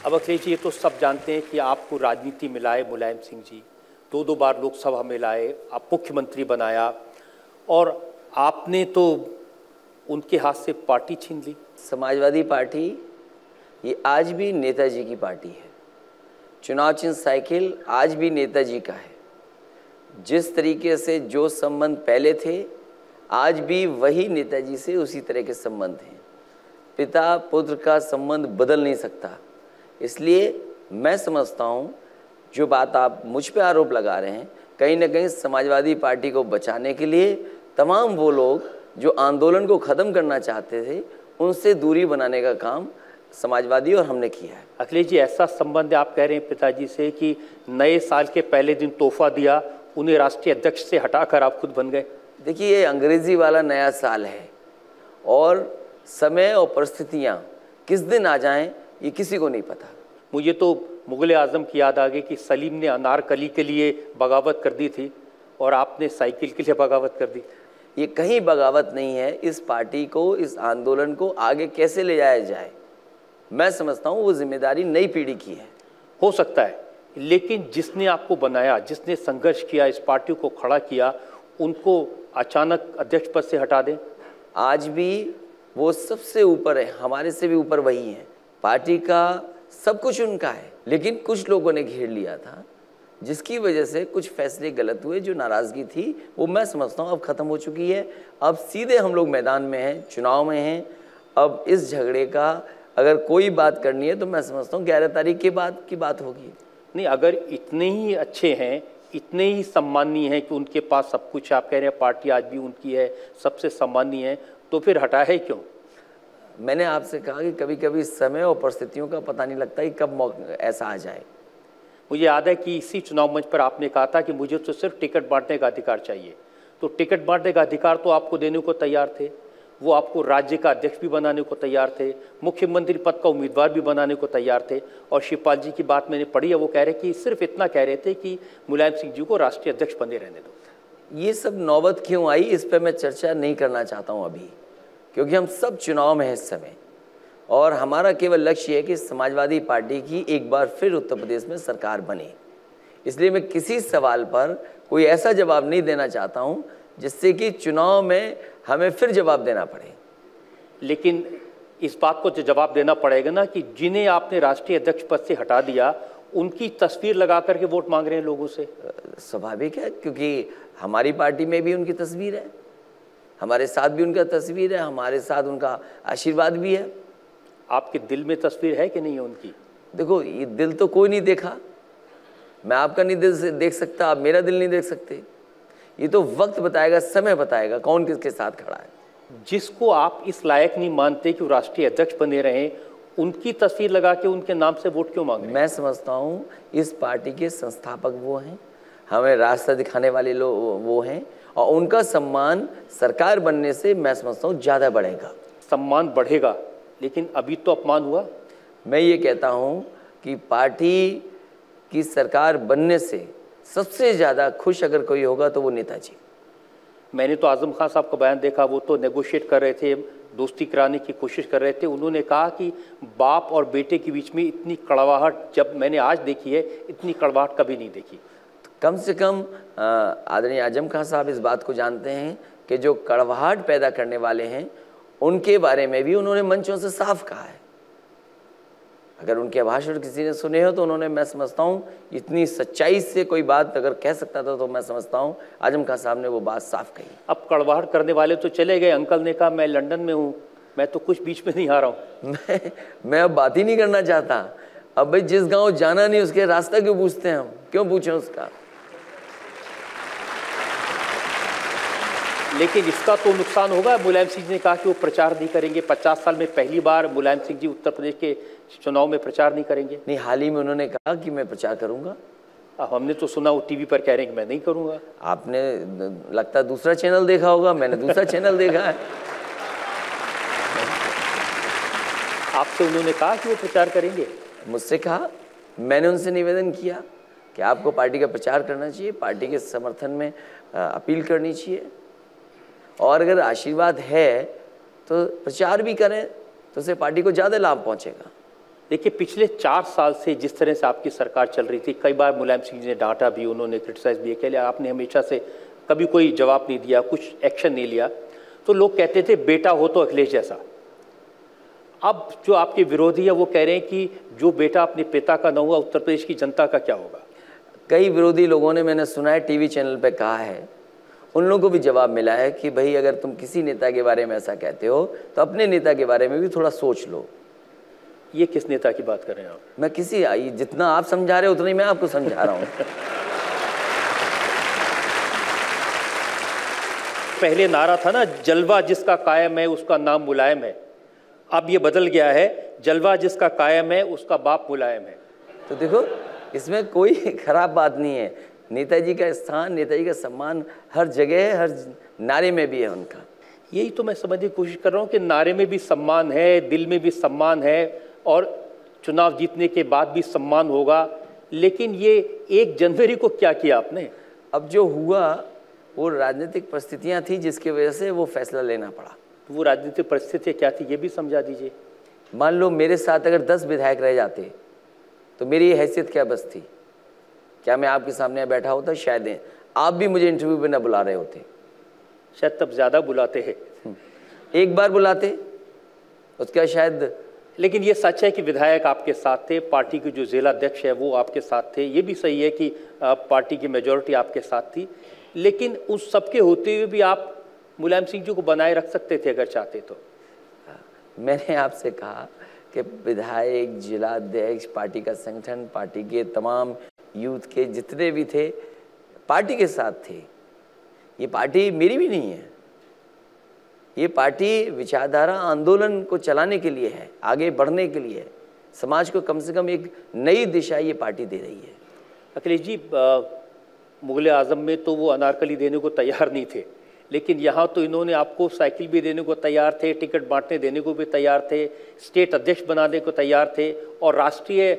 अब अखिलेश जी, ये तो सब जानते हैं कि आपको राजनीति में लाए मुलायम सिंह जी, दो बार लोकसभा में लाए, आप मुख्यमंत्री बनाया और आपने तो उनके हाथ से पार्टी छीन ली। समाजवादी पार्टी ये आज भी नेताजी की पार्टी है। चुनाव चिन्ह साइकिल आज भी नेताजी का है। जिस तरीके से जो संबंध पहले थे, आज भी वही नेताजी से उसी तरह के संबंध हैं। पिता पुत्र का संबंध बदल नहीं सकता। इसलिए मैं समझता हूँ जो बात आप मुझ पे आरोप लगा रहे हैं, कहीं ना कहीं समाजवादी पार्टी को बचाने के लिए तमाम वो लोग जो आंदोलन को ख़त्म करना चाहते थे, उनसे दूरी बनाने का काम समाजवादी और हमने किया है। अखिलेश जी, ऐसा संबंध आप कह रहे हैं पिताजी से कि नए साल के पहले दिन तोहफा दिया, उन्हें राष्ट्रीय अध्यक्ष से हटाकर आप खुद बन गए। देखिए, ये अंग्रेजी वाला नया साल है और समय और परिस्थितियाँ किस दिन आ जाएं ये किसी को नहीं पता। मुझे तो मुग़ल आज़म की याद आ गई कि सलीम ने अनारकली के लिए बगावत कर दी थी और आपने साइकिल के लिए बगावत कर दी। ये कहीं बगावत नहीं है। इस पार्टी को, इस आंदोलन को आगे कैसे ले जाया जाए, मैं समझता हूँ वो जिम्मेदारी नई पीढ़ी की है। हो सकता है, लेकिन जिसने आपको बनाया, जिसने संघर्ष किया, इस पार्टी को खड़ा किया, उनको अचानक अध्यक्ष पद से हटा दें। आज भी वो सबसे ऊपर है, हमारे से भी ऊपर वही है। पार्टी का सब कुछ उनका है, लेकिन कुछ लोगों ने घेर लिया था, जिसकी वजह से कुछ फैसले गलत हुए। जो नाराज़गी थी वो मैं समझता हूँ अब ख़त्म हो चुकी है। अब सीधे हम लोग मैदान में हैं, चुनाव में हैं। अब इस झगड़े का अगर कोई बात करनी है तो मैं समझता हूँ 11 तारीख के बाद की बात होगी। नहीं, अगर इतने ही अच्छे हैं, इतने ही सम्मानीय हैं कि उनके पास सब कुछ, आप कह रहे हैं पार्टी आज भी उनकी है, सबसे सम्मानीय है, तो फिर हटाया है क्यों? मैंने आपसे कहा कि कभी कभी समय और परिस्थितियों का पता नहीं लगता कि कब मौका ऐसा आ जाए। मुझे याद है कि इसी चुनाव मंच पर आपने कहा था कि मुझे तो सिर्फ टिकट बांटने का अधिकार चाहिए। तो टिकट बांटने का अधिकार तो आपको देने को तैयार थे, वो आपको राज्य का अध्यक्ष भी बनाने को तैयार थे, मुख्यमंत्री पद का उम्मीदवार भी बनाने को तैयार थे। और शिवपाल जी की बात मैंने पढ़ी है, वो कह रहे कि सिर्फ इतना कह रहे थे कि मुलायम सिंह जी को राष्ट्रीय अध्यक्ष बने रहने दो। ये सब नौबत क्यों आई, इस पर मैं चर्चा नहीं करना चाहता हूँ अभी, क्योंकि हम सब चुनाव में हैं इस समय और हमारा केवल लक्ष्य है कि समाजवादी पार्टी की एक बार फिर उत्तर प्रदेश में सरकार बने। इसलिए मैं किसी सवाल पर कोई ऐसा जवाब नहीं देना चाहता हूँ जिससे कि चुनाव में हमें फिर जवाब देना पड़े। लेकिन इस बात को जवाब देना पड़ेगा ना कि जिन्हें आपने राष्ट्रीय अध्यक्ष पद से हटा दिया, उनकी तस्वीर लगा करके वोट मांग रहे हैं लोगों से। स्वाभाविक है, क्योंकि हमारी पार्टी में भी उनकी तस्वीर है, हमारे साथ भी उनका तस्वीर है, हमारे साथ उनका आशीर्वाद भी है। आपके दिल में तस्वीर है कि नहीं है उनकी? देखो, ये दिल तो कोई नहीं देखा, मैं आपका नहीं दिल से देख सकता, आप मेरा दिल नहीं देख सकते। ये तो वक्त बताएगा, समय बताएगा कौन किसके साथ खड़ा है। जिसको आप इस लायक नहीं मानते कि वो राष्ट्रीय अध्यक्ष बने रहे, उनकी तस्वीर लगा के उनके नाम से वोट क्यों मांग रहे हैं? मैं समझता हूँ इस पार्टी के संस्थापक वो हैं, हमें रास्ता दिखाने वाले लोग वो हैं और उनका सम्मान सरकार बनने से मैं समझता हूँ ज़्यादा बढ़ेगा। सम्मान बढ़ेगा, लेकिन अभी तो अपमान हुआ। मैं ये कहता हूँ कि पार्टी की सरकार बनने से सबसे ज़्यादा खुश अगर कोई होगा तो वो नेताजी। मैंने तो आज़म खान साहब का बयान देखा, वो तो नेगोशिएट कर रहे थे, दोस्ती कराने की कोशिश कर रहे थे। उन्होंने कहा कि बाप और बेटे के बीच में इतनी कड़वाहट जब मैंने आज देखी है, इतनी कड़वाहट कभी नहीं देखी। कम से कम आदरणीय आज़म खान साहब इस बात को जानते हैं कि जो कड़वाहट पैदा करने वाले हैं उनके बारे में भी उन्होंने मंचों से साफ कहा है। अगर उनके भाषण किसी ने सुने हो तो उन्होंने, मैं समझता हूँ इतनी सच्चाई से कोई बात अगर कह सकता था तो मैं समझता हूँ आज़म खान साहब ने वो बात साफ कही। अब कड़वाहट करने वाले तो चले गए। अंकल ने कहा मैं लंदन में हूँ, मैं तो कुछ बीच में नहीं आ रहा हूँ। मैं अब बात ही नहीं करना चाहता। अब भाई जिस गाँव जाना नहीं उसके रास्ता क्यों पूछते हैं हम, क्यों पूछें उसका? लेकिन इसका तो नुकसान होगा। मुलायम सिंह ने कहा कि वो प्रचार नहीं करेंगे। 50 साल में पहली बार मुलायम सिंह जी उत्तर प्रदेश के चुनाव में प्रचार नहीं करेंगे। नहीं, हाल ही में उन्होंने कहा कि मैं प्रचार करूंगा। अब हमने तो सुना वो टीवी पर कह रहे हैं कि मैं नहीं करूंगा। आपने लगता है दूसरा चैनल देखा होगा, मैंने दूसरा चैनल देखा है। आपसे उन्होंने कहा कि वो प्रचार करेंगे? मुझसे कहा, मैंने उनसे निवेदन किया कि आपको पार्टी का प्रचार करना चाहिए, पार्टी के समर्थन में अपील करनी चाहिए और अगर आशीर्वाद है तो प्रचार भी करें तो उससे पार्टी को ज़्यादा लाभ पहुंचेगा। देखिए, पिछले 4 साल से जिस तरह से आपकी सरकार चल रही थी, कई बार मुलायम सिंह जी ने डांटा भी, उन्होंने क्रिटिसाइज भी किया, आपने हमेशा से कभी कोई जवाब नहीं दिया, कुछ एक्शन नहीं लिया। तो लोग कहते थे बेटा हो तो अखिलेश जैसा। अब जो आपके विरोधी है वो कह रहे हैं कि जो बेटा अपने पिता का न हुआ, उत्तर प्रदेश की जनता का क्या होगा। कई विरोधी लोगों ने, मैंने सुना है, टीवी चैनल पे कहा है, उन लोगों को भी जवाब मिला है कि भाई अगर तुम किसी नेता के बारे में ऐसा कहते हो तो अपने नेता के बारे में भी थोड़ा सोच लो। ये किस नेता की बात कर रहे हैं आप? मैं किसी, जितना आप समझा रहे हो उतना ही मैं आपको समझा रहा हूँ। पहले नारा था ना, जलवा जिसका कायम है उसका नाम मुलायम है। अब ये बदल गया है, जलवा जिसका कायम है उसका बाप मुलायम है। तो देखो, इसमें कोई खराब बात नहीं है। नेताजी का स्थान, नेताजी का सम्मान हर जगह है, हर नारे में भी है उनका। यही तो मैं समझने की कोशिश कर रहा हूँ कि नारे में भी सम्मान है, दिल में भी सम्मान है, और चुनाव जीतने के बाद भी सम्मान होगा। लेकिन ये 1 जनवरी को क्या किया आपने? अब जो हुआ वो राजनीतिक परिस्थितियां थी जिसकी वजह से वो फैसला लेना पड़ा। वो राजनीतिक परिस्थितियाँ क्या थी, ये भी समझा दीजिए। मान लो मेरे साथ अगर 10 विधायक रह जाते तो मेरी ये हैसियत क्या बस थी? क्या मैं आपके सामने बैठा होता? शायद आप भी मुझे इंटरव्यू पे ना बुला रहे होते, शायद तब ज़्यादा बुलाते हैं। एक बार बुलाते उसका शायद। लेकिन ये सच है कि विधायक आपके साथ थे, पार्टी के जो जिला अध्यक्ष है वो आपके साथ थे। ये भी सही है कि पार्टी की मेजॉरिटी आपके साथ थी। लेकिन उस सबके होते हुए भी आप मुलायम सिंह जी को बनाए रख सकते थे अगर चाहते तो। मैंने आपसे कहा कि विधायक, जिला अध्यक्ष, पार्टी का संगठन, पार्टी के तमाम यूथ के जितने भी थे पार्टी के साथ थे। ये पार्टी मेरी भी नहीं है, ये पार्टी विचारधारा आंदोलन को चलाने के लिए है, आगे बढ़ने के लिए है। समाज को कम से कम एक नई दिशा ये पार्टी दे रही है। अखिलेश जी, मुगल आजम में तो वो अनारकली देने को तैयार नहीं थे, लेकिन यहाँ तो इन्होंने आपको साइकिल भी देने को तैयार थे, टिकट बांटने देने को भी तैयार थे, स्टेट अध्यक्ष बनाने को तैयार थे, और राष्ट्रीय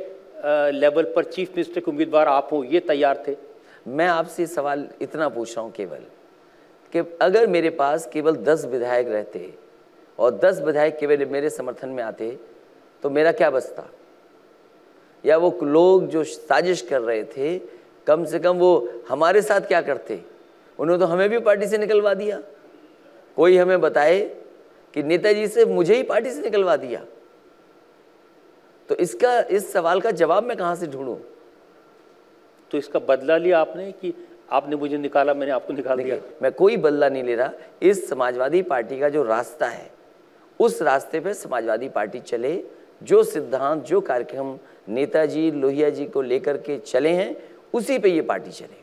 लेवल पर चीफ मिनिस्टर के उम्मीदवार आप हो ये तैयार थे। मैं आपसे सवाल इतना पूछ रहा हूँ केवल कि अगर मेरे पास केवल 10 विधायक रहते और 10 विधायक केवल मेरे समर्थन में आते तो मेरा क्या बचता? या वो लोग जो साजिश कर रहे थे कम से कम वो हमारे साथ क्या करते? उन्होंने तो हमें भी पार्टी से निकलवा दिया। कोई हमें बताए कि नेताजी से मुझे ही पार्टी से निकलवा दिया। तो इस सवाल का जवाब मैं कहाँ से ढूंढूं? तो इसका बदला लिया आपने कि आपने मुझे निकाला, मैंने आपको निकाल दिया? मैं कोई बदला नहीं ले रहा। इस समाजवादी पार्टी का जो रास्ता है उस रास्ते पे समाजवादी पार्टी चले। जो सिद्धांत, जो कार्यक्रम नेताजी, लोहिया जी को लेकर के चले हैं उसी पे ये पार्टी चले।